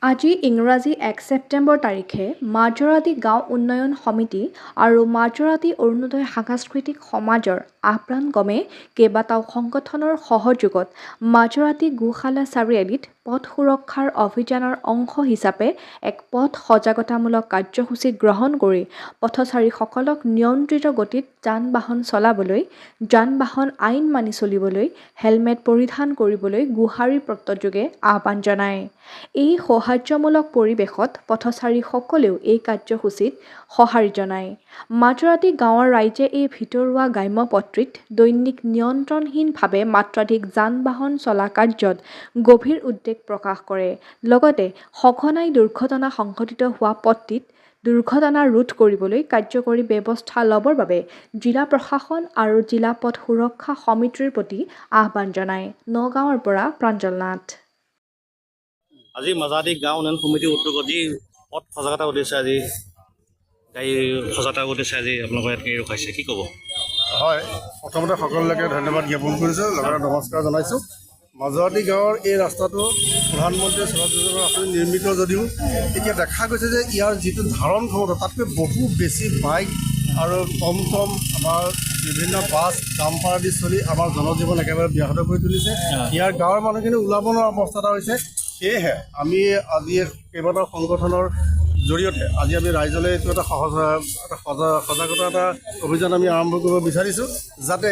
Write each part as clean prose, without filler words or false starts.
আজি ইংৰাজী ১ ছেপ্টেম্বৰ তাৰিখে মাজৰাতি গাঁও উন্নয়ন সমিতি আৰু মাজৰাতি অৰুণোদয় সাংস্কৃতিক সমাজৰ আহ্বানক্ৰমে কেইবাটাও সংগঠনৰ সহযোগত মাজৰাতি গোশালা চাৰিআলিত পথ সুৰক্ষাৰ অভিযানৰ অংশ হিচাপে এক পথ সজাগতামূলক কাৰ্যসূচী গ্ৰহণ কৰি পথচাৰীসকলক নিয়ন্ত্ৰিত গতিত যান-বাহন চলাবলৈ, যান-বাহন আইন মানি চলিবলৈ, হেলমেট পৰিধান কৰিবলৈ গোহাৰি পত্ৰযোগে আহ্বান জনায়। এই সৌহাৰ্দ্যমূলক পৰিৱেশত পথচাৰীসকলেও এই কাৰ্যসূচীত সঁহাৰি জনায়। মাজৰাতি গাঁৱৰ ৰাইজে এই ভিতৰুৱা গ্ৰাম্যপট্টিত দৈনিক নিয়ন্ত্ৰণহীনভাৱে মাত্ৰাধিক যান-বাহন চলা কাৰ্যত গভীৰ উদ্বেগ প্ৰকাশ কৰে। লগতে সঘনাই দুৰ্ঘটনা সংঘটিত হোৱা পথটিত দুৰ্ঘটনা ৰোধ কৰিবলৈ কাৰ্যকৰী ব্যৱস্থা ল'বৰ বাবে জিলা প্ৰশাসন আৰু জিলা পথ সুৰক্ষা সমিতিৰ প্ৰতি আহ্বান জনায়। নগাঁৱৰ পৰা প্ৰাঞ্জল নাথ। আজি মাজৰাতি গাঁও উন্নয়ন সমিতিৰ উদ্যোগত যি পথ সজাগতা উদ্দেশ্যে আজি গাড়ী সজাগতা উদ্দেশ্যে আজি আপোনালোকৰ ইয়াত ৰখাইছে, কি ক'ব? হয়, প্ৰথমতে সকলোকে ধন্যবাদ জ্ঞাপন কৰিছোঁ, লগতে নমস্কাৰ জনাইছোঁ। মাজৰাতি গাঁৱৰ এই ৰাস্তাটো প্ৰধানমন্ত্ৰী সড়ক যোজনা আঁচনি নিৰ্মিত যদিও এতিয়া দেখা গৈছে যে ইয়াৰ যিটো ধাৰণ ক্ষমতা তাতকৈ বহু বেছি বাইক আৰু টমটম, আমাৰ বিভিন্ন বাছ, ডাম্পাৰ আদি চলি আমাৰ জনজীৱন একেবাৰে ব্যাহত কৰি তুলিছে। ইয়াৰ গাঁৱৰ মানুহখিনি ওলাব নোৱাৰা অৱস্থা এটা হৈছে। সেয়েহে আমি আজি কেইবাটাও সংগঠনৰ জৰিয়তে আজি আমি ৰাইজলৈ এইটো এটা সজাগতা এটা অভিযান আমি আৰম্ভ কৰিব বিচাৰিছোঁ, যাতে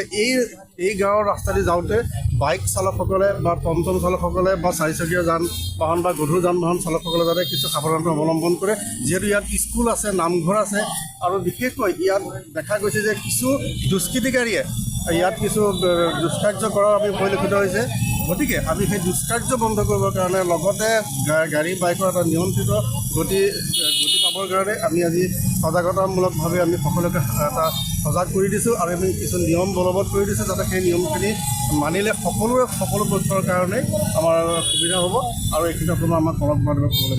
এই গাঁৱৰ ৰাস্তাদি যাওঁতে বাইক চালকসকলে বা টমটম চালকসকলে বা চাৰিচকীয়া যান বাহন বা গধুৰ যান বাহন চালকসকলে যাতে কিছু সাৱধানতা অৱলম্বন কৰে, যিহেতু ইয়াত স্কুল আছে, নামঘৰ আছে আৰু বিশেষকৈ ইয়াত দেখা গৈছে যে কিছু দুষ্কৃতিকাৰীয়ে ইয়াত কিছু দুষ্কাৰ্য কৰাৰ আমি পৰিলক্ষিত হৈছে। গতিকে আমি সেই দুষ্কাৰ্য বন্ধ কৰিবৰ কাৰণে লগতে গাড়ী বাইকৰ এটা নিয়ন্ত্ৰিত গতি পাবৰ কাৰণে আমি আজি সজাগতামূলকভাৱে আমি সকলোকে এটা সজাগ কৰি দিছোঁ আৰু আমি কিছু নিয়ম বলবৎ কৰি দিছোঁ, যাতে সেই নিয়মখিনি মানিলে সকলো পক্ষৰ কাৰণে আমাৰ সুবিধা হ'ব আৰু এইখিনি কোনো আমাক কলম মাৰিব ক'বলৈ